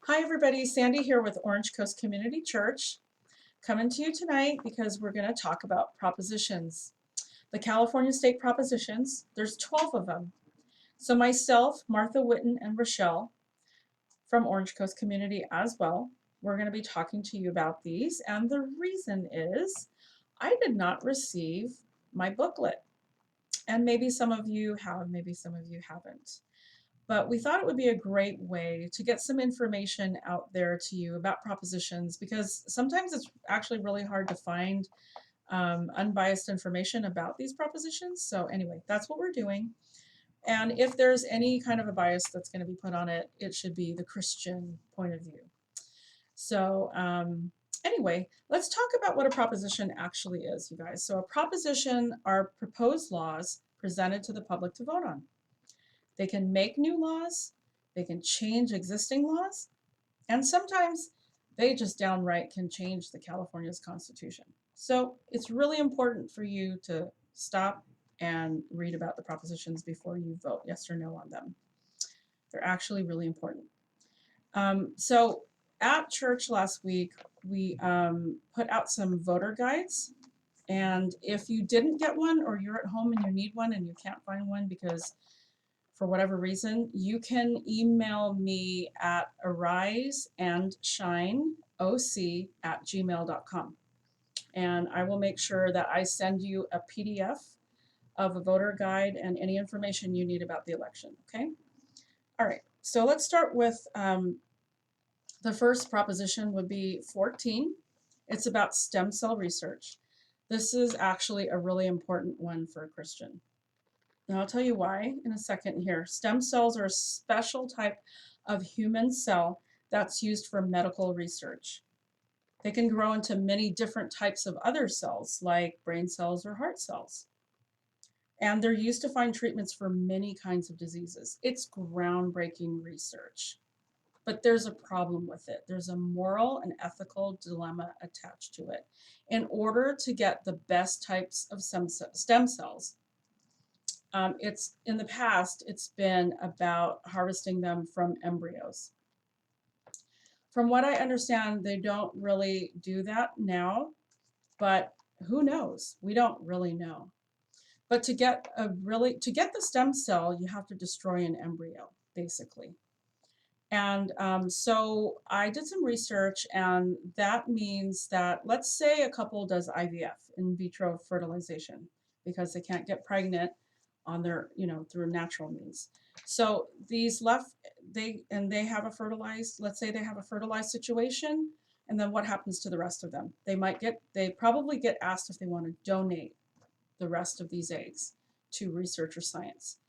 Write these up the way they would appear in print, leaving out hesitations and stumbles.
Hi everybody, Sandy here with Orange Coast Community Church, coming to you tonight because we're going to talk about propositions. The California state propositions, there's 12 of them. So myself, Martha Witten, and Rochelle from Orange Coast Community as well, we're going to be talking to you about these, and the reason is I did not receive my booklet. And maybe some of you have, maybe some of you haven't. But we thought it would be a great way to get some information out there to you about propositions, because sometimes it's actually really hard to find unbiased information about these propositions. So anyway, that's what we're doing. And if there's any kind of a bias that's going to be put on it, it should be the Christian point of view. So anyway, let's talk about what a proposition actually is, you guys. So a proposition are proposed laws presented to the public to vote on. They can make new laws, they can change existing laws, and sometimes they just downright can change the California's constitution. So it's really important for you to stop and read about the propositions before you vote yes or no on them. They're actually really important. So at church last week, we put out some voter guides. And if you didn't get one, or you're at home and you need one and you can't find one because for whatever reason, you can email me at ariseandshineoc@gmail.com. And I will make sure that I send you a PDF of a voter guide and any information you need about the election, okay? All right, so let's start with the first proposition would be 14. It's about stem cell research. This is actually a really important one for a Christian. Now I'll tell you why in a second here. Stem cells are a special type of human cell that's used for medical research. They can grow into many different types of other cells, like brain cells or heart cells. And they're used to find treatments for many kinds of diseases. It's groundbreaking research. But there's a problem with it. There's a moral and ethical dilemma attached to it. In order to get the best types of stem cells, it's in the past, it's been about harvesting them from embryos. From what I understand, they don't really do that now, but who knows? We don't really know. But to get the stem cell, you have to destroy an embryo, basically. And so I did some research, and that means that, let's say a couple does IVF, in vitro fertilization, because they can't get pregnant on their, through natural means. So these they have a fertilized, let's say they have a fertilized situation, and then what happens to the rest of them? They probably get asked if they want to donate the rest of these eggs to research or science.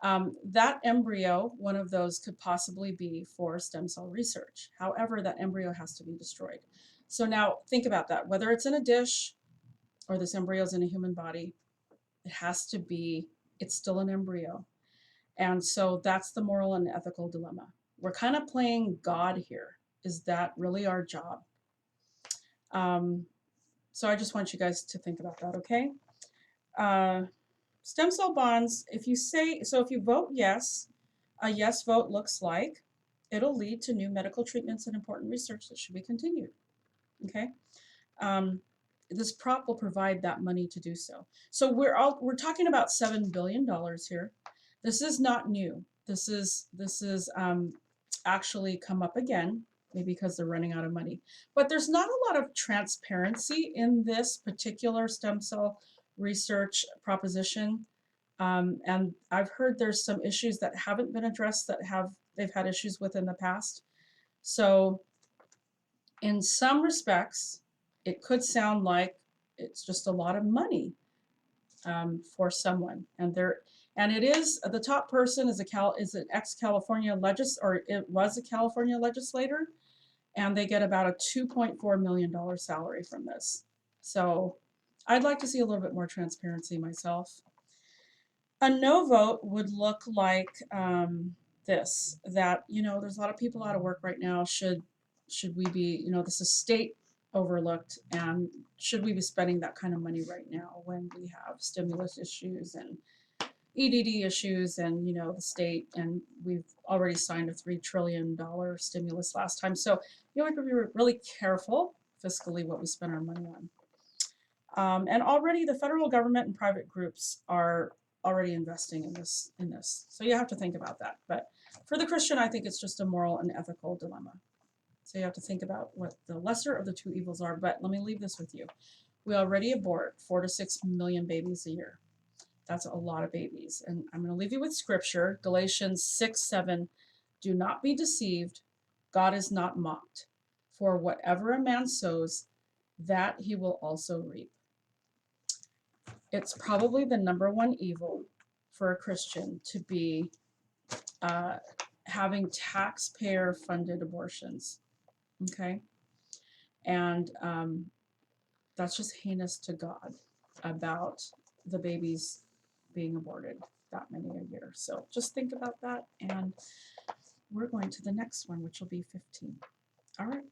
That embryo, one of those could possibly be for stem cell research. However, that embryo has to be destroyed. So now think about that, whether it's in a dish or this embryo is in a human body, it's still an embryo. And so that's the moral and ethical dilemma. We're kind of playing God here. Is that really our job? So I just want you guys to think about that, okay? Stem cell bonds, if you vote yes, a yes vote looks like it'll lead to new medical treatments and important research that should be continued, okay? This prop will provide that money to do so. So we're talking about $7 billion here. This is not new. This is actually come up again, maybe because they're running out of money. But there's not a lot of transparency in this particular stem cell research proposition. And I've heard there's some issues that haven't been addressed that they've had issues with in the past. So in some respects, it could sound like it's just a lot of money for someone, and it is the top person is an ex-California it was a California legislator, and they get about a $2.4 million salary from this. So I'd like to see a little bit more transparency myself. A no vote would look like this, that there's a lot of people out of work right now. Should we be, this is state overlooked, and should we be spending that kind of money right now when we have stimulus issues and EDD issues and, you know, the state, and we've already signed a $3 trillion stimulus last time. So, you know, we have to be really careful fiscally what we spend our money on. And already the federal government and private groups are already investing in this. So you have to think about that. But for the Christian, I think it's just a moral and ethical dilemma. So you have to think about what the lesser of the two evils are. But let me leave this with you. We already abort 4 to 6 million babies a year. That's a lot of babies. And I'm going to leave you with scripture, Galatians 6:7. Do not be deceived. God is not mocked. For whatever a man sows, that he will also reap. It's probably the number one evil for a Christian to be having taxpayer-funded abortions. Okay? And that's just heinous to God about the babies being aborted that many a year. So just think about that. And we're going to the next one, which will be 15. All right.